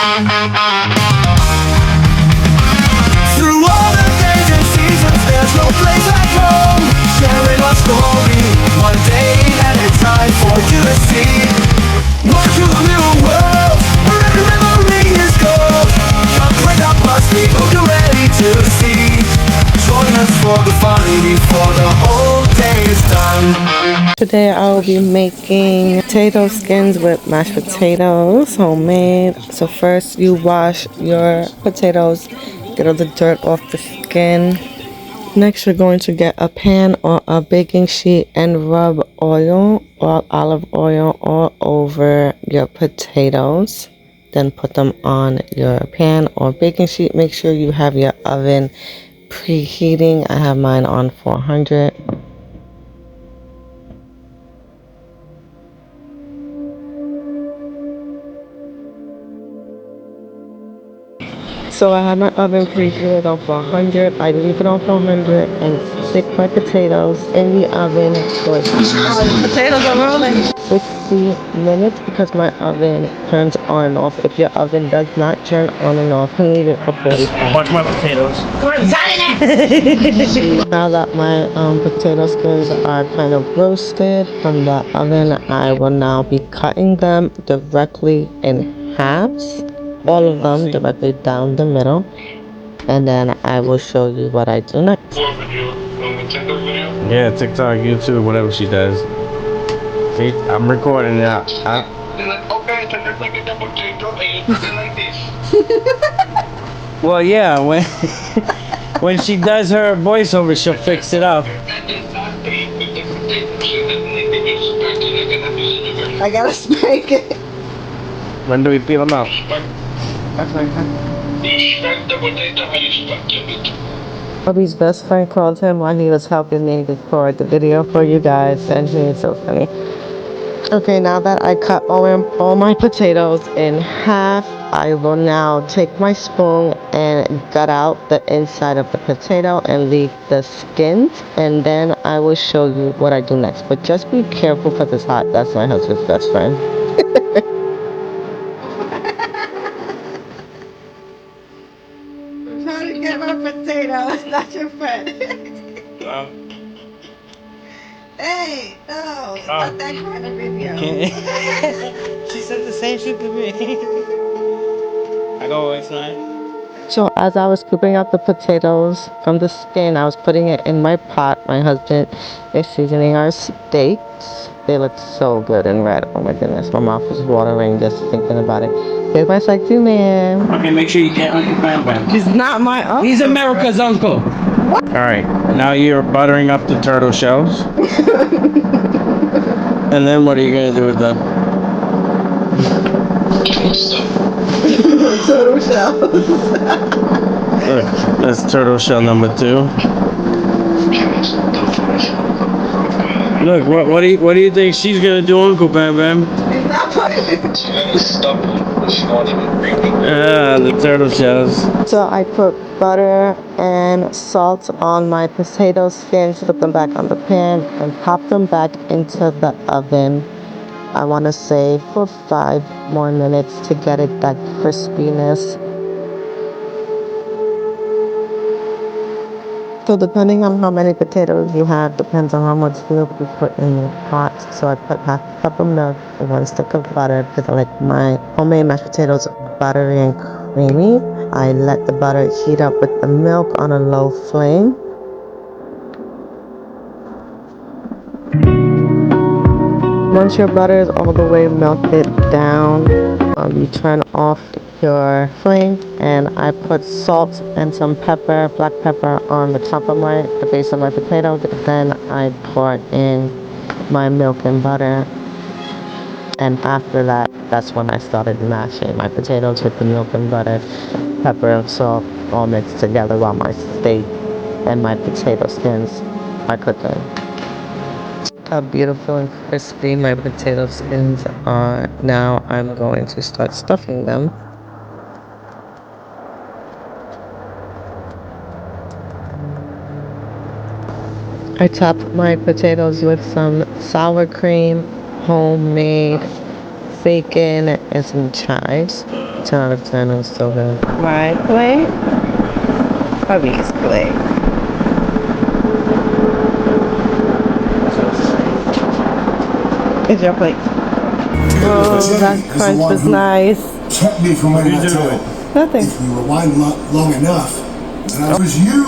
Through all the days and seasons, there's no place like home. Sharing our story, one day at a time for you to see. Walk through a new world, where every memory is gold. Come break up our sleep, hope you're ready to see. Join us for the fun before the whole day is done. Today I will be making potato skins with mashed potatoes, homemade. So first you wash your potatoes, get all the dirt off the skin. Next you're going to get a pan or a baking sheet and rub oil or olive oil all over your potatoes. Then put them on your pan or baking sheet. Make sure you have your oven preheating. I have mine on 400. So I have my oven preheated on 400. I leave it on 400 and stick my potatoes in the oven for potatoes are rolling 60 minutes because my oven turns on and off. If your oven does not turn on and off, leave it for 45. Watch my potatoes. Now that my potato skins are kind of roasted from the oven, I will now be cutting them directly in halves. All of them directly down the middle, and then I will show you what I do next. Yeah, TikTok, YouTube, whatever she does. See, I'm recording now. Okay, so there's like a double potato and you like this. Well, yeah, when she does her voiceover, she'll fix it up. I gotta spank it. When do we peel them out? Bobby's best friend called him while he was helping me record the video for you guys, and he is so funny. Okay, now that I cut all my potatoes in half, I will now take my spoon and gut out the inside of the potato and leave the skins, and then I will show you what I do next. But just be careful because it's hot. That's my husband's best friend. Trying to get my potatoes, not your friend. Hey, no, it's not that kind of video. She said the same shit to me. I go, it's not. So as I was scooping out the potatoes from the skin, I was putting it in my pot. My husband is seasoning our steaks. They look so good and red. Oh my goodness, my mouth is watering just thinking about it. Here's my sexy man. Okay, make sure you get Uncle Bam. He's not my uncle. He's America's uncle. What? All right, now you're buttering up the turtle shells. And then what are you gonna do with them? Turtle shells. Look, that's turtle shell number 2. Look, what do you think she's gonna do, Uncle Bam Bam? He's not putting it. The turtle shells. So I put butter and salt on my potato skins, put them back on the pan, and pop them back into the oven. I want to say for 5 more minutes to get it that crispiness. So depending on how many potatoes you have, depends on how much milk you put in your pot. So I put half a cup of milk and 1 stick of butter because I like my homemade mashed potatoes buttery and creamy. I let the butter heat up with the milk on a low flame. Once your butter is all the way melted down, you turn off your flame, and I put salt and some pepper, black pepper, on the top of the base of my potato. Then I pour in my milk and butter, and after that, that's when I started mashing my potatoes with the milk and butter, pepper and salt all mixed together while my steak and my potato skins are cooking. How beautiful and crispy my potato skins are. Now I'm going to start stuffing them. I top my potatoes with some sour cream, homemade bacon, and some chives. 10 out of 10. It was so good. My plate? Hubby's plate. It's your plate. Oh, that crunch was nice. Kept me from winning that title. Nothing. If we rewind long enough, it was you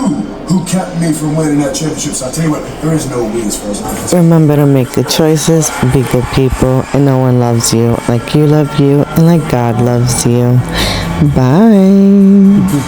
who kept me from winning that championship. So I'll tell you what, there is no we as far as I'm concerned. Remember to make good choices, be good people, and no one loves you like you love you and like God loves you. Bye.